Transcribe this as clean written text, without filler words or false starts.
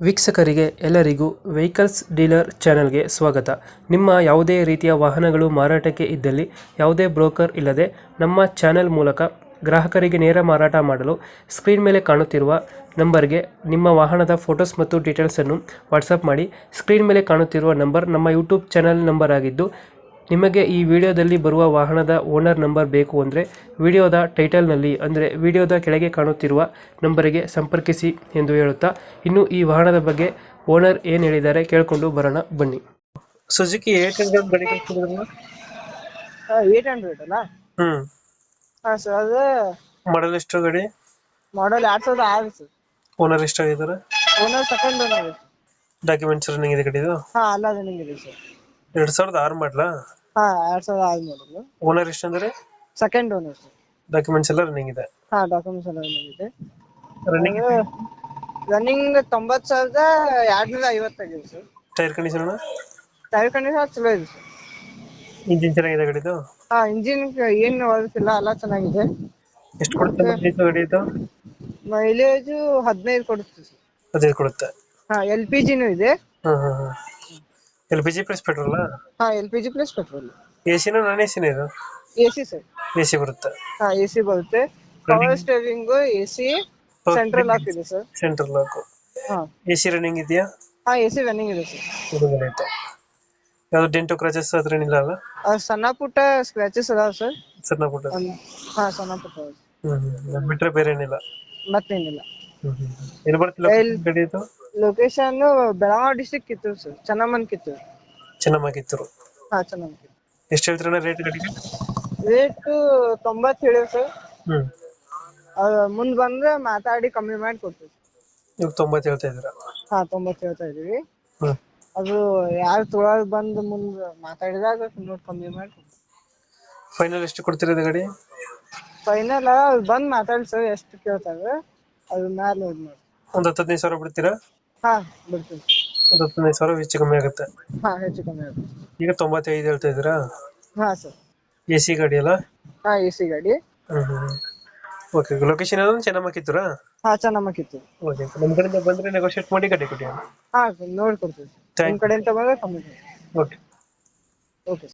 ವೀಕ್ಷಕರಿಗೆ ಎಲ್ಲರಿಗೂ vehicles dealer ಚಾನೆಲ್ಗೆ ಸ್ವಾಗತ. ನಿಮ್ಮ ಯಾವುದೇ ರೀತಿಯ ವಾಹನಗಳು ಮಾರಾಟಕ್ಕೆ ಇದ್ದಲ್ಲಿ ಯಾವುದೇ ಬ್ರೋಕರ್ ಇಲ್ಲದೆ ನಮ್ಮ ಚಾನೆಲ್ ಮೂಲಕ ಗ್ರಾಹಕರಿಗೆ ನೇರ ಮಾರಾಟ ಮಾಡಲು ಸ್ಕ್ರೀನ್ ಮೇಲೆ ಕಾಣುತ್ತಿರುವ ನಂಬರ್ಗೆ ನಿಮ್ಮ ವಾಹನದ ಫೋಟೋಸ್ ಮತ್ತು ಡೀಟೇಲ್ಸನ್ನು ವಾಟ್ಸಪ್ ಮಾಡಿ. ಸ್ಕ್ರೀನ್ ಮೇಲೆ ಕಾಣುತ್ತಿರುವ ನಂಬರ್ ನಮ್ಮ ಯೂಟ್ಯೂಬ್ ಚಾನೆಲ್ ನಂಬರ್ ಆಗಿದ್ದು, ನಿಮಗೆ ಈ ವಿಡಿಯೋದಲ್ಲಿ ಬರುವ ವಾಹನದ ಓನರ್ ನಂಬರ್ ಬೇಕು ಅಂದರೆ ವಿಡಿಯೋದ ಟೈಟಲ್ನಲ್ಲಿ ಅಂದರೆ ವಿಡಿಯೋದ ಕೆಳಗೆ ಕಾಣುತ್ತಿರುವ ನಂಬರಿಗೆ ಸಂಪರ್ಕಿಸಿ ಎಂದು ಹೇಳುತ್ತಾ, ಇನ್ನು ಈ ವಾಹನದ ಬಗ್ಗೆ ಓನರ್ ಏನು ಹೇಳಿದ್ದಾರೆ ಕೇಳಿಕೊಂಡು ಬರೋಣ ಬನ್ನಿ. ಸುಜುಕಿ 800 ಗಾಡಿ ಕಳಿಸ್ತಿದ್ರಲ್ಲ? 800 ಅಲ್ಲ? ಹ್ಮ್. ಹಾ ಸರ್, ಅದು ಮಾಡಲ್ ಎಷ್ಟು ಗಾಡಿ? Model 2006 sir. ಓನರ್ ಎಷ್ಟಾಗಿದ್ದಾರೆ? Owner second owner. Documents running ಇದೆ ಗಾಡಿದು? ಹಾ, ಅಲ್ಲ ರನ್ನಿಂಗ್ ಇದೆ ಸರ್. 2006 ಮಾಡಲಾ? ಹಾ, 2006 ಮಾಡಲ್. ಓನರ್ ಎಷ್ಟಂದ್ರೆ? Second owner sir. ಡಾಕ್ಯುಮೆಂಟ್ಸ್ ಎಲ್ಲ ರನ್ನಿಂಗ್ ಇದೆ? ಹಾ, ಡಾಕ್ಯುಮೆಂಟ್ಸ್ ಎಲ್ಲ ರನ್ನಿಂಗ್ ಇದೆ. ರನ್ನಿಂಗ್ ರನ್ನಿಂಗ್ 90,250 ಆಗಿದೆ sir. Tyre condition? Tyre condition ಚಲೋ ಇದೆ ಸರ್. ಇಂಜಿನ್ ಚೆನ್ನಾಗಿದೆ ಗಾಡಿದು? ಹಾ, ಇಂಜಿನ್ ಏನು ಹೊಲಸಿಲ್ಲ, ಎಲ್ಲ ಚೆನ್ನಾಗಿದೆ. ಎಷ್ಟು ಕೊಡುತ್ತೆ ಮೈಲೇಜ್ ಗಾಡಿ ಇದು? ಮೈಲೇಜ್ 15 ಕೊಡುತ್ತೆ ಸರ್. 15 ಕೊಡುತ್ತೆ. ಹಾ, LPG ಇದೆ. LPG plus petrol? ಹಾ, LPG ಪ್ಲಸ್ ಪೆಟ್ರೋಲ್. ಎಸಿನ ನಾನ್ ಎಸಿನ ಇದು? AC sir. ಎಸಿ ಬರುತ್ತೆ? ಹಾ, AC ಬರುತ್ತೆ. Power steering, AC, central lock ಇದೆ ಸರ್. Central lock. ಹಾ, ಎಸಿ ರನ್ನಿಂಗ್ ಇದೆಯಾ? ಹಾ, AC ರನ್ನಿಂಗ್ ಇದೆ ಸರ್. ಐತೆ. ಯಾವ್ದು ಡೆಂಟೋ ಕ್ರಾಚಸ್ ಹತ್ರ ಏನಿಲ್ಲ ಅಲ್ಲ? ಸಣ್ಣ ಪುಟ್ಟ ಸ್ಕ್ರಾಚಸ್ ಅದಾವ ಸರ್. ಸಣ್ಣ ಪುಟ್ಟ? ಹಾ, ಸಣ್ಣ ಪುಟ್ಟ ಅದಾವ. ಬಿಟ್ರೆ ಬೇರೆ ಏನಿಲ್ಲ? ಮತ್ತೇನಿಲ್ಲ. ಎಲ್ಲಿ ಬರ್ತಿಲ್ಲ ಗಾಡಿ ಇದು? Location Belagavi district Kittur sir, ಚೆನ್ನಮ್ಮನ್ ಕಿತ್ತೂರು. ಚೆನ್ನಮ್ಮ ಕಿತ್ತೂರು. ಹಾ, ಚೆನ್ನಮ್ಮ ಕಿತ್ತೂರು. ಎಷ್ಟು ಹೇಳ್ತೀರಣ್ಣ ರೇಟ್ ಗಾಡಿಗೆ? ರೇಟ್ 90 ಹೇಳಿವಿ ಸರ್. ಹ್ಮ್. ಮುಂದ್ ಬಂದ್ರೆ ಮಾತಾಡಿ ಕಮ್ಮಿ ಮಾಡಿ ಕೊಡ್ತೀವಿ. ಇವಾಗ 90 ಹೇಳ್ತಾ ಇದ್ದೀರಾ? ಹಾ, 90 ಹೇಳ್ತಾ ಇದೀವಿ. ಹ್ಮ್. ಅದು ಯಾರು ತೊಗೊಳಕ್ ಬಂದು ಮುಂದ್ ಮಾತಾಡಿದಾಗ ನೋಡಿ ಕಮ್ಮಿ ಮಾಡಿ ಕೊಡ್ತೀವಿ. ಫೈನಲ್ ಎಷ್ಟು ಕೊಡ್ತೀರಾ ಇದು ಗಾಡಿ? ಫೈನಲ್ ಬಂದ್ ಮಾತಾಡಿ ಸರ್, ಎಷ್ಟು ಕೇಳ್ತಾರೆ ಅದ್ರ ಮ್ಯಾಲ ನೋಡಿ ಮಾಡಿ. ಒಂದು 10-15 ಸಾವಿರ ಬಿಡ್ತೀರಾ? ಹಾ, ಬಿಡ್ತೀವಿ. ಒಂದು 15 ಸಾವಿರ ಹೆಚ್ಚು ಕಮ್ಮಿ ಆಗುತ್ತೆ? ಹಾ, ಹೆಚ್ಚು ಕಮ್ಮಿ ಆಗುತ್ತೆ. ಈಗ 95 ಹೇಳ್ತಾ ಇದ್ದೀರಾ? ಹಾ ಸರ್. ಎಸಿ ಗಾಡಿ ಅಲ್ಲ? ಹಾ, AC ಗಾಡಿ. ಓಕೆ. ಲೊಕೇಶನ್ ಯಾವುದು? ಚೆನ್ನಮ್ಮ ಕಿತ್ತೂರಾ? ಹಾ, ಚೆನ್ನಮ್ಮ ಕಿತ್ತೂರು. ಓಕೆ. ನಮ್ಮ ಕಡೆಯಿಂದ ಬಂದ್ರೆ ನೆಗೋಷಿಯೇಟ್ ಮಾಡಿ ಗಾಡಿ ಕೊಡಿ. ಹಾ, ನೋಡಿ ಕೊಡ್ತೀವಿ. ನಿಮ್ ಕಡೆಯಿಂದ ಬಂದ್ರೆ ಕಮ್ಮಿ. ಓಕೆ. ಓಕೆ.